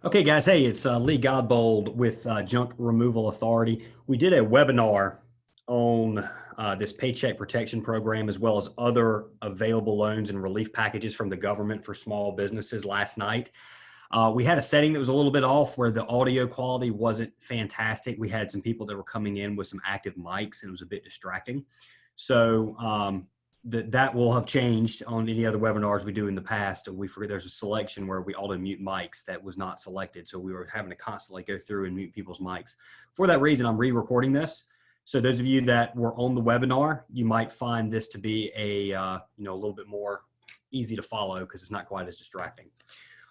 Okay, guys. Hey, it's Lee Godbold with Junk Removal Authority. We did a webinar on this Paycheck Protection Program as well as other available loans and relief packages from the government for small businesses last night. We had a setting that was a little bit off where the audio quality wasn't fantastic. We had some people that were coming in with some active mics and it was a bit distracting. So that will have changed on any other webinars we do in the past. We forget there's a selection where we auto mute mics that was not selected. So we were having to constantly go through and mute people's mics. For that reason, I'm re-recording this. So those of you that were on the webinar, you might find this to be a little bit more easy to follow because it's not quite as distracting.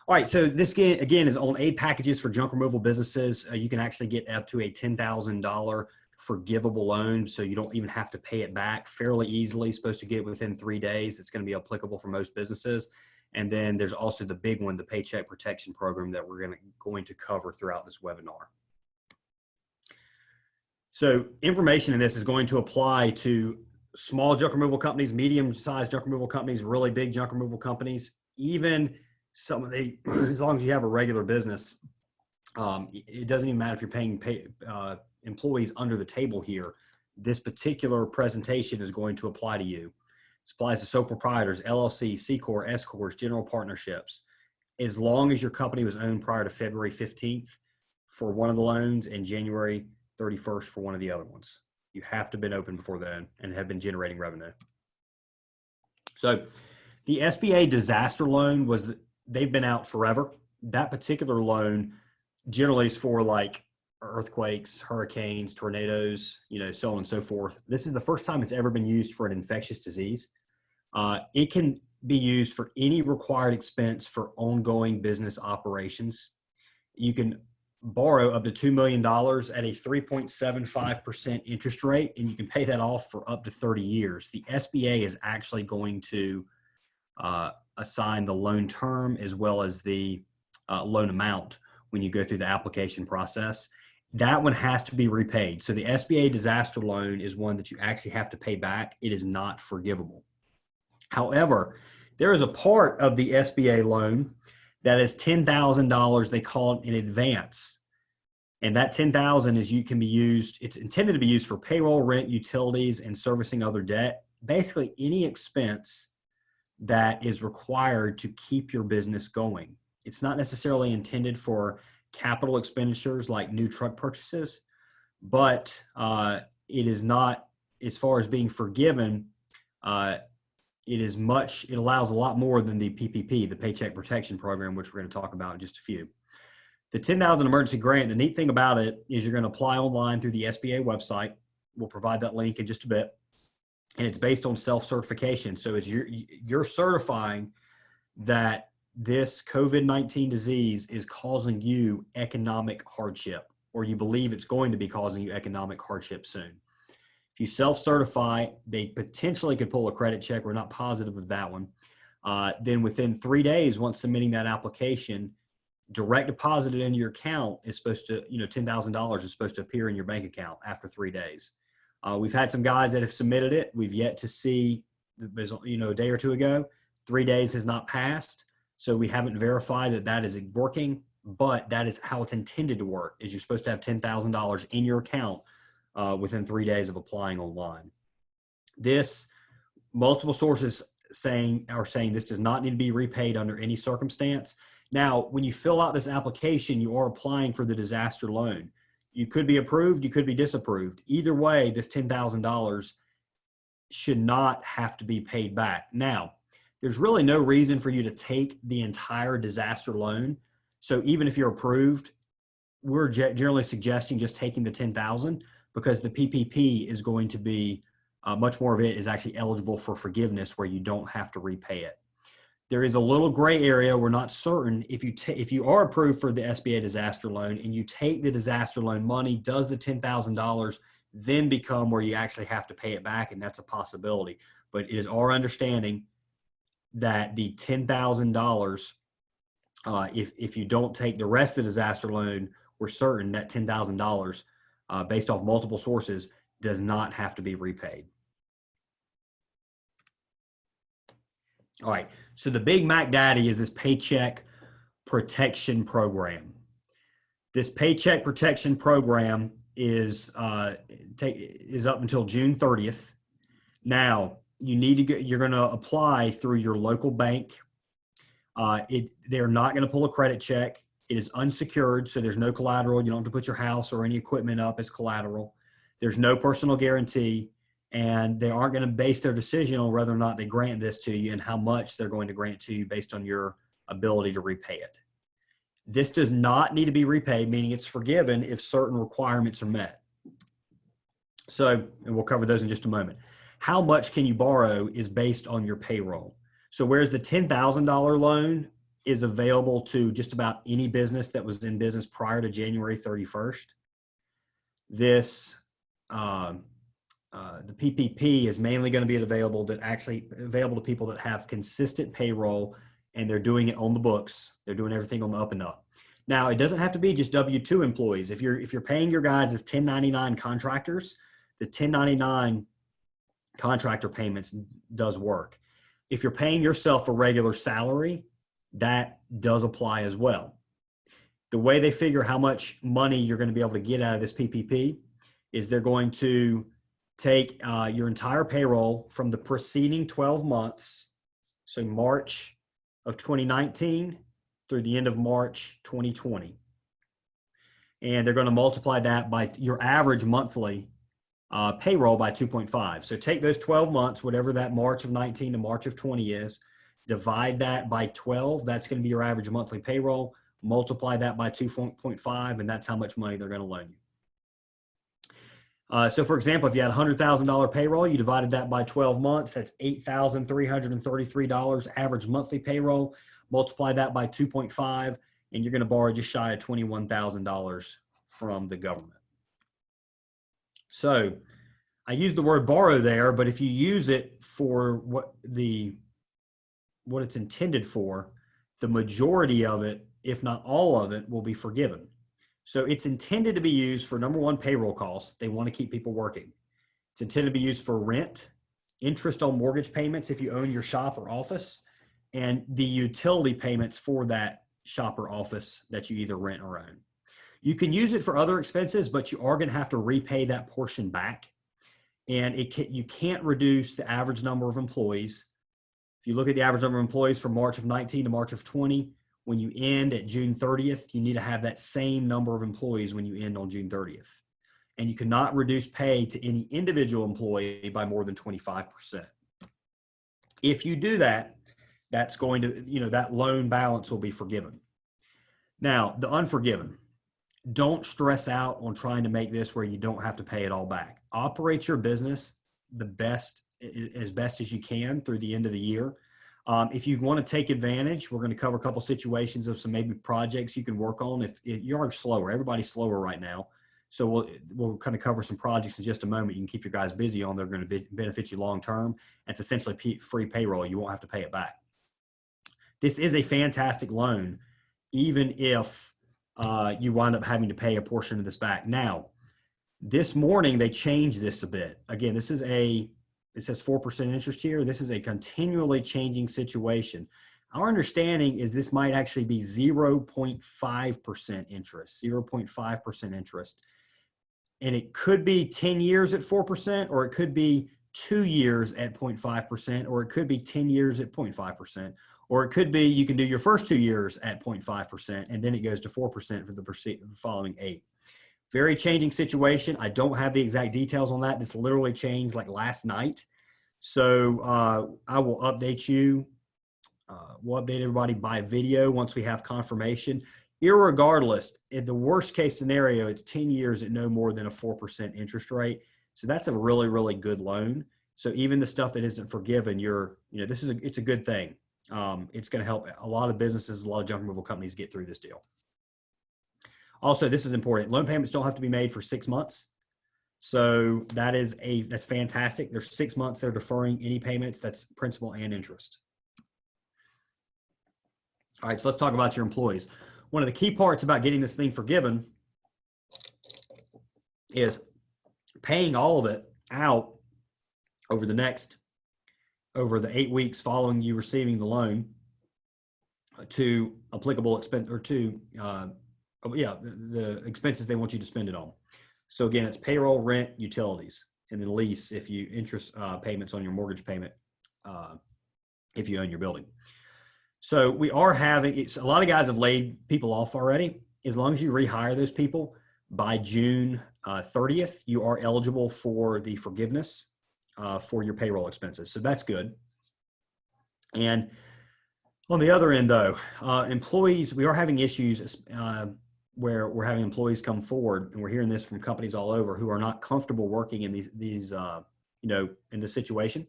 All right, so this again is on aid packages for junk removal businesses. You can actually get up to a $10,000 forgivable loan, so you don't even have to pay it back fairly easily. Supposed to get it within 3 days. It's going to be applicable for most businesses. And then there's also the big one, the Paycheck Protection Program, that we're going to cover throughout this webinar. So information in this is going to apply to small junk removal companies, medium-sized junk removal companies, really big junk removal companies, even some of the, as long as you have a regular business, it doesn't even matter if you're paying employees under the table here. This particular presentation is going to apply to you. It applies to sole proprietors, LLC, C Corp, S Corps, general partnerships, as long as your company was owned prior to February 15th for one of the loans and January 31st for one of the other ones. You have to have been open before then and have been generating revenue. So the SBA Disaster Loan they've been out forever. That particular loan generally is for like earthquakes, hurricanes, tornadoes, so on and so forth. This is the first time it's ever been used for an infectious disease. It can be used for any required expense for ongoing business operations. You can borrow up to $2 million at a 3.75% interest rate, and you can pay that off for up to 30 years. The SBA is actually going to assign the loan term as well as the loan amount when you go through the application process. That one has to be repaid. So the SBA Disaster Loan is one that you actually have to pay back. It is not forgivable. However, there is a part of the SBA loan that is $10,000. They call it an advance. And that $10,000 can be used, it's intended to be used for payroll, rent, utilities, and servicing other debt. Basically any expense that is required to keep your business going. It's not necessarily intended for capital expenditures like new truck purchases, but it is not, as far as being forgiven, it allows a lot more than the PPP, the Paycheck Protection Program, which we're going to talk about in just a few. The $10,000 emergency grant, the neat thing about it is you're going to apply online through the SBA website. We'll provide that link in just a bit. And it's based on self-certification. So it's you're certifying that this COVID-19 disease is causing you economic hardship, or you believe it's going to be causing you economic hardship soon. If you self-certify, they potentially could pull a credit check. We're not positive of that one. Then within 3 days, once submitting that application, direct deposited into your account is supposed to, $10,000 is supposed to appear in your bank account after 3 days. We've had some guys that have submitted it. We've yet to see, a day or two ago, 3 days has not passed. So we haven't verified that that is working, but that is how it's intended to work, is you're supposed to have $10,000 in your account within 3 days of applying online. This, multiple sources are saying this does not need to be repaid under any circumstance. Now, when you fill out this application, you are applying for the disaster loan. You could be approved, you could be disapproved. Either way, this $10,000 should not have to be paid back. Now, there's really no reason for you to take the entire disaster loan. So even if you're approved, we're generally suggesting just taking the $10,000 because the PPP is going to be, much more of it is actually eligible for forgiveness where you don't have to repay it. There is a little gray area. We're not certain if you are approved for the SBA Disaster Loan and you take the disaster loan money, does the $10,000 then become where you actually have to pay it back? And that's a possibility. But it is our understanding that the $10,000, if you don't take the rest of the disaster loan, we're certain that $10,000, based off multiple sources, does not have to be repaid. All right, so the big Mac Daddy is this Paycheck Protection Program. This Paycheck Protection Program is up until June 30th. Now, you're going to apply through your local bank. They're not going to pull a credit check. It is unsecured, so there's no collateral. You don't have to put your house or any equipment up as collateral. There's no personal guarantee, and they aren't going to base their decision on whether or not they grant this to you and how much they're going to grant to you based on your ability to repay it. This does not need to be repaid, meaning it's forgiven if certain requirements are met. So, and we'll cover those in just a moment. How much can you borrow is based on your payroll. So whereas the $10,000 loan is available to just about any business that was in business prior to January 31st, the PPP is mainly going to be available to people that have consistent payroll and they're doing it on the books. They're doing everything on the up and up. Now, it doesn't have to be just W-2 employees. If you're paying your guys as 1099 contractors, the 1099 contractor payments does work. If you're paying yourself a regular salary, that does apply as well. The way they figure how much money you're going to be able to get out of this PPP is they're going to take your entire payroll from the preceding 12 months, so March of 2019 through the end of March 2020. And they're going to multiply that by your average monthly payroll by 2.5. So take those 12 months, whatever that March of 19 to March of 20 is, divide that by 12. That's going to be your average monthly payroll. Multiply that by 2.5, and that's how much money they're going to loan you. So for example, if you had $100,000 payroll, you divided that by 12 months, that's $8,333 average monthly payroll. Multiply that by 2.5, and you're going to borrow just shy of $21,000 from the government. So I use the word borrow there, but if you use it for what it's intended for, the majority of it, if not all of it, will be forgiven. So it's intended to be used for, number one, payroll costs. They want to keep people working. It's intended to be used for rent, interest on mortgage payments if you own your shop or office, and the utility payments for that shop or office that you either rent or own. You can use it for other expenses, but you are going to have to repay that portion back. And you can't reduce the average number of employees. If you look at the average number of employees from March of 19 to March of 20, when you end at June 30th, you need to have that same number of employees when you end on June 30th. And you cannot reduce pay to any individual employee by more than 25%. If you do that, that's going to, that loan balance will be forgiven. Now, the unforgiven. Don't stress out on trying to make this where you don't have to pay it all back. Operate your business as best as you can through the end of the year. If you want to take advantage, we're going to cover a couple situations of some maybe projects you can work on. If you're slower, everybody's slower right now. So we'll kind of cover some projects in just a moment. You can keep your guys busy on. They're going to benefit you long-term. It's essentially free payroll. You won't have to pay it back. This is a fantastic loan, even if you wind up having to pay a portion of this back. Now, this morning, they changed this a bit. Again, it says 4% interest here. This is a continually changing situation. Our understanding is this might actually be 0.5% interest, 0.5% interest. And it could be 10 years at 4%, or it could be 2 years at 0.5%, or it could be 10 years at 0.5%. Or it could be you can do your first 2 years at 0.5%, and then it goes to 4% for the following 8. Very changing situation. I don't have the exact details on that. This literally changed like last night. So I will update you. We'll update everybody by video once we have confirmation. Irregardless, in the worst case scenario, it's 10 years at no more than a 4% interest rate. So that's a really, really good loan. So even the stuff that isn't forgiven, it's a good thing. It's going to help a lot of businesses, a lot of junk removal companies get through this deal. Also, this is important. Loan payments don't have to be made for 6 months. So that's fantastic. There's 6 months they're deferring any payments. That's principal and interest. All right, so let's talk about your employees. One of the key parts about getting this thing forgiven is paying all of it out over the 8 weeks following you receiving the loan to applicable expense or to yeah, the expenses they want you to spend it on. So again, it's payroll, rent, utilities, and then lease if you interest payments on your mortgage payment if you own your building. So we are having, a lot of guys have laid people off already. As long as you rehire those people by June 30th, you are eligible for the forgiveness for your payroll expenses. So that's good. And on the other end though, employees, we are having issues where we're having employees come forward, and we're hearing this from companies all over who are not comfortable working in these in this situation.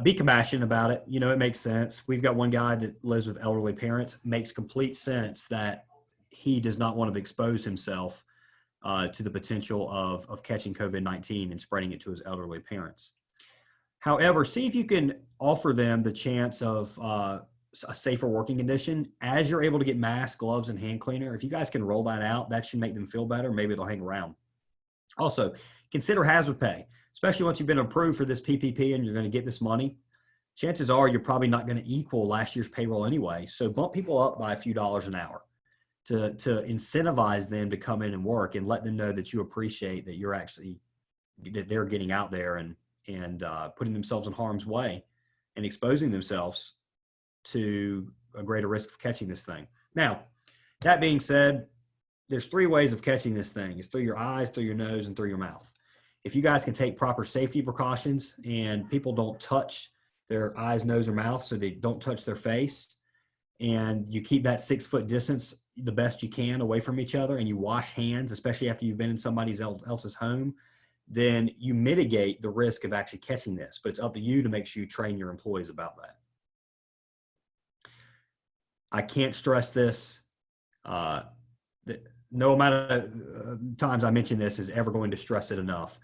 Be compassionate about it. It makes sense. We've got one guy that lives with elderly parents. Makes complete sense that he does not want to expose himself to the potential of catching COVID-19 and spreading it to his elderly parents. However, see if you can offer them the chance of a safer working condition as you're able to get masks, gloves, and hand cleaner. If you guys can roll that out, that should make them feel better. Maybe they'll hang around. Also, consider hazard pay, especially once you've been approved for this PPP and you're going to get this money. Chances are you're probably not going to equal last year's payroll anyway. So bump people up by a few dollars an hour to incentivize them to come in and work, and let them know that you appreciate that that they're getting out there and putting themselves in harm's way and exposing themselves to a greater risk of catching this thing. Now, that being said, there's 3 ways of catching this thing. It's through your eyes, through your nose, and through your mouth. If you guys can take proper safety precautions and people don't touch their eyes, nose, or mouth, so they don't touch their face, and you keep that 6-foot distance the best you can away from each other, and you wash hands, especially after you've been in somebody else's home, then you mitigate the risk of actually catching this. But it's up to you to make sure you train your employees about that. I can't stress this. No amount of times I mention this is ever going to stress it enough.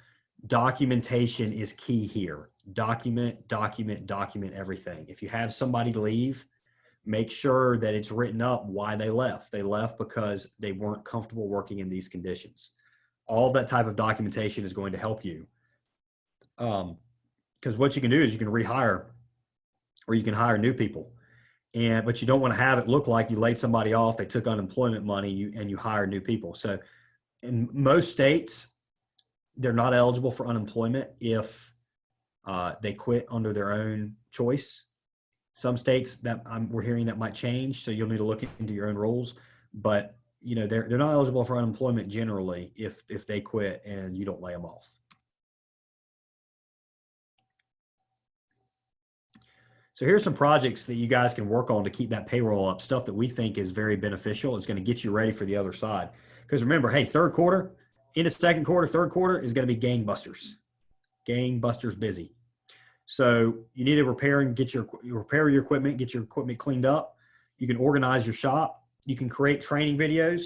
Documentation is key here. Document everything. If you have somebody leave, make sure that it's written up why they left. They left because they weren't comfortable working in these conditions. All that type of documentation is going to help you. Because what you can do is you can rehire, or you can hire new people. But you don't want to have it look like you laid somebody off, they took unemployment money, and you hire new people. So in most states, they're not eligible for unemployment if they quit under their own choice. Some states that we're hearing that might change, so you'll need to look into your own rules. But they're not eligible for unemployment generally if they quit and you don't lay them off. So here's some projects that you guys can work on to keep that payroll up, stuff that we think is very beneficial. It's going to get you ready for the other side. Because remember, hey, third quarter, into second quarter, third quarter is going to be gangbusters. Gangbusters busy. So you need to repair your equipment, get your equipment cleaned up. You can organize your shop. You can create training videos.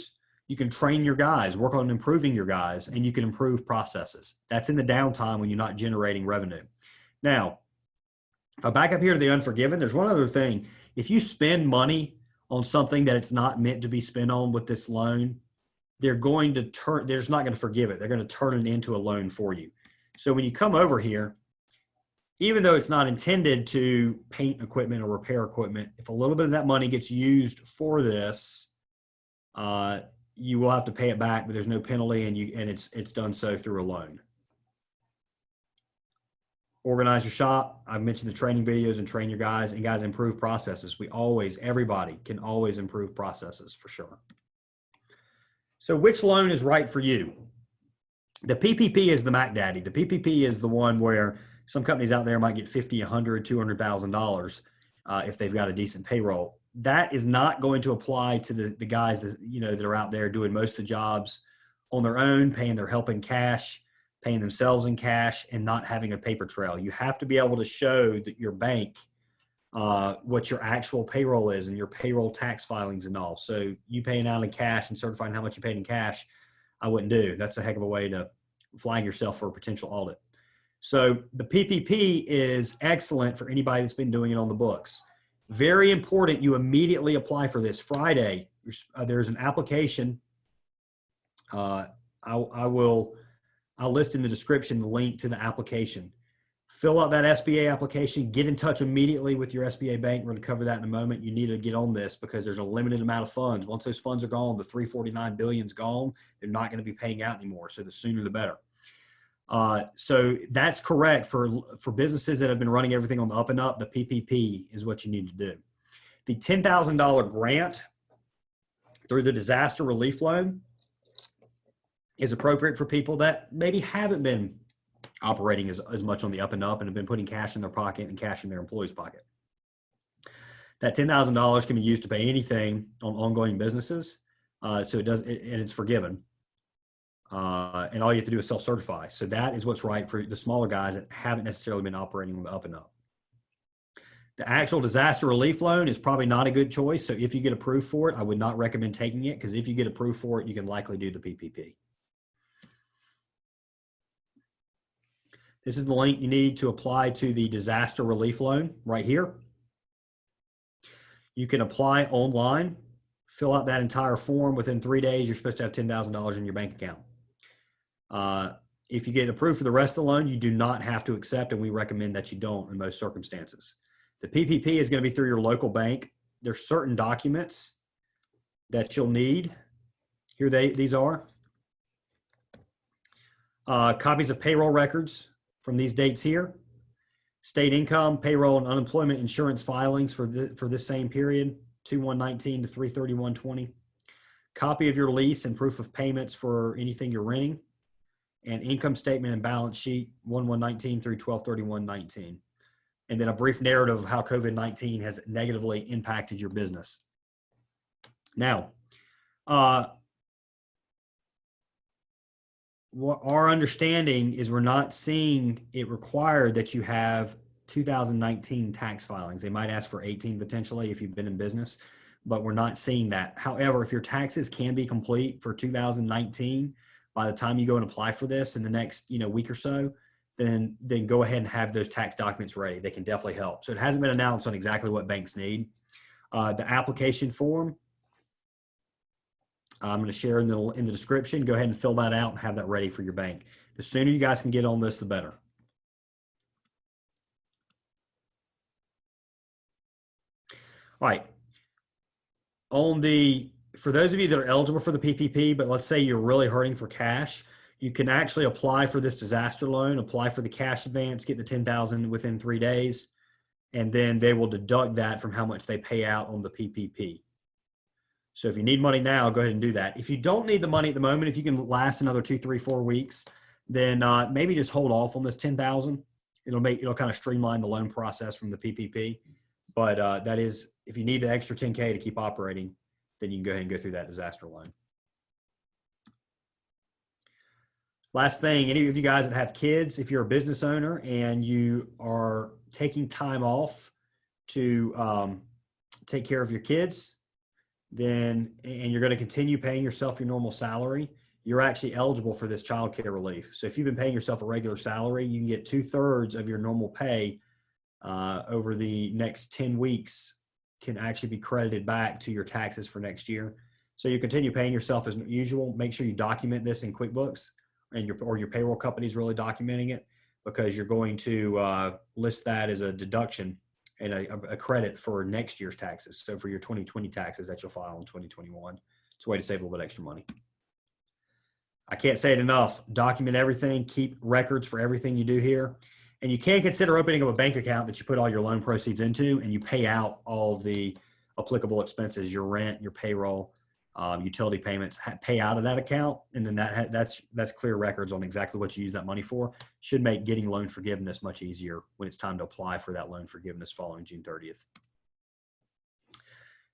You can train your guys, work on improving your guys, and you can improve processes. That's in the downtime when you're not generating revenue. Now, if I back up here to the Unforgiven, there's one other thing. If you spend money on something that it's not meant to be spent on with this loan, they're just not going to forgive it. They're going to turn it into a loan for you. So when you come over here, even though it's not intended to paint equipment or repair equipment, if a little bit of that money gets used for this, you will have to pay it back, but there's no penalty, and it's done so through a loan. Organize your shop. I mentioned the training videos, and train your guys, and guys improve processes. Everybody can always improve processes for sure. So which loan is right for you? The PPP is the Mac Daddy. The PPP is the one where some companies out there might get $50, $100, $200,000 if they've got a decent payroll. That is not going to apply to the guys that are out there doing most of the jobs on their own, paying their help in cash, paying themselves in cash, and not having a paper trail. You have to be able to show that your bank what your actual payroll is and your payroll tax filings and all. So you paying out in cash and certifying how much you paid in cash, I wouldn't do. That's a heck of a way to flag yourself for a potential audit. So the PPP is excellent for anybody that's been doing it on the books. Very important, you immediately apply for this. Friday, there's an application. I'll list in the description the link to the application. Fill out that SBA application. Get in touch immediately with your SBA bank. We're going to cover that in a moment. You need to get on this because there's a limited amount of funds. Once those funds are gone, the $349 billion is gone. They're not going to be paying out anymore. So the sooner the better. So that's correct for businesses that have been running everything on the up and up. The PPP is what you need to do. The $10,000 grant through the disaster relief loan is appropriate for people that maybe haven't been operating as much on the up and up and have been putting cash in their pocket and cash in their employee's pocket. That $10,000 can be used to pay anything on ongoing businesses. So it does, and it's forgiven. And all you have to do is self-certify. So that is what's right for the smaller guys that haven't necessarily been operating on the up and up. The actual disaster relief loan is probably not a good choice. So if you get approved for it, I would not recommend taking it because if you get approved for it, you can likely do the PPP. This is the link you need to apply to the disaster relief loan right here. You can apply online, fill out that entire form. Within 3 days, you're supposed to have $10,000 in your bank account. If you get approved for the rest of the loan, you do not have to accept, and we recommend that you don't in most circumstances. The PPP is going to be through your local bank. There's certain documents that you'll need. Here these are. Copies of payroll records from these dates here. State income, payroll, and unemployment insurance filings for this same period, 2/1/19 to 3/31/20. Copy of your lease and proof of payments for anything you're renting. And income statement and balance sheet, 1/1/19 through 12/31/19. And then a brief narrative of how COVID-19 has negatively impacted your business. Now, what our understanding is we're not seeing it required that you have 2019 tax filings. They might ask for 18 potentially if you've been in business, but we're not seeing that. However, if your taxes can be complete for 2019, by the time you go and apply for this in the next week or so, then go ahead and have those tax documents ready. They can definitely help. So it hasn't been announced on exactly what banks need. The application form, I'm going to share in the description. Go ahead and fill that out and have that ready for your bank. The sooner you guys can get on this, the better. All right. For those of you that are eligible for the PPP, but let's say you're really hurting for cash, you can actually apply for this disaster loan, apply for the cash advance, get the $10,000 within 3 days, and then they will deduct that from how much they pay out on the PPP. So if you need money now, go ahead and do that. If you don't need the money at the moment, if you can last another 2, 3, 4 weeks, then maybe just hold off on this $10,000. It'll kind of streamline the loan process from the PPP. But that is, if you need the extra $10K to keep operating, then you can go ahead and go through that disaster loan. Last thing, any of you guys that have kids, if you're a business owner and you are taking time off to take care of your kids, and you're going to continue paying yourself your normal salary, you're actually eligible for this child care relief. So if you've been paying yourself a regular salary, you can get 2/3 of your normal pay over the next 10 weeks can actually be credited back to your taxes for next year. So you continue paying yourself as usual. Make sure you document this in QuickBooks, and your payroll company is really documenting it, because you're going to list that as a deduction and a credit for next year's taxes. So for your 2020 taxes that you'll file in 2021, it's a way to save a little bit extra money. I can't say it enough. Document everything. Keep records for everything you do here. And you can consider opening up a bank account that you put all your loan proceeds into, and you pay out all the applicable expenses, your rent, your payroll, utility payments, pay out of that account. And then that's clear records on exactly what you use that money for. Should make getting loan forgiveness much easier when it's time to apply for that loan forgiveness following June 30th.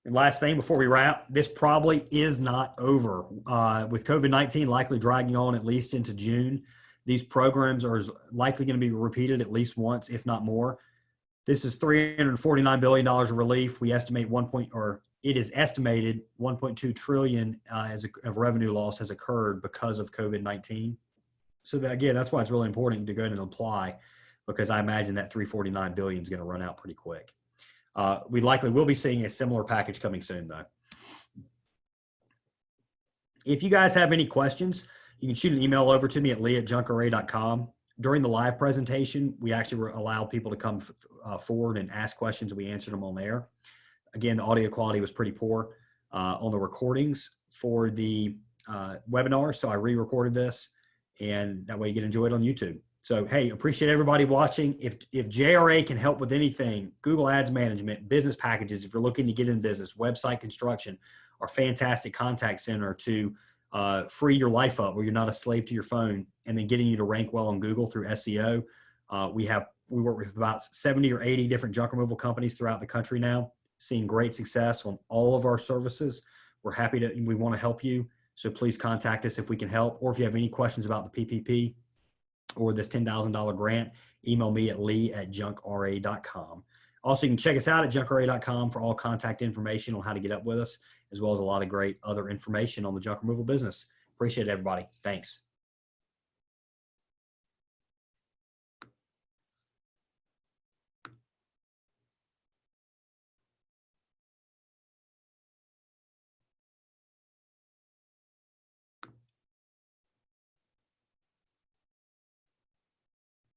And last thing before we wrap, this probably is not over. With COVID-19 likely dragging on at least into June, these programs are likely going to be repeated at least once, if not more. This is $349 billion of relief. We estimate it is estimated 1.2 trillion of revenue loss has occurred because of COVID-19. So again, that's why it's really important to go ahead and apply, because I imagine that $349 billion is going to run out pretty quick. We likely will be seeing a similar package coming soon, though. If you guys have any questions, you can shoot an email over to me at lee@junkra.com. During the live presentation, we actually allowed people to come forward and ask questions. We answered them on air. Again, the audio quality was pretty poor on the recordings for the webinar, so I re-recorded this, and that way you can enjoy it on YouTube. So, hey, appreciate everybody watching. If JRA can help with anything, Google Ads Management, business packages, if you're looking to get in business, website construction, our fantastic contact center to free your life up where you're not a slave to your phone, and then getting you to rank well on Google through SEO. We work with about 70 or 80 different junk removal companies throughout the country now, seeing great success on all of our services. We want to help you. So please contact us if we can help, or if you have any questions about the PPP or this $10,000 grant, email me at lee@junkra.com. Also, you can check us out at junkra.com for all contact information on how to get up with us, as well as a lot of great other information on the junk removal business. Appreciate it, everybody. Thanks.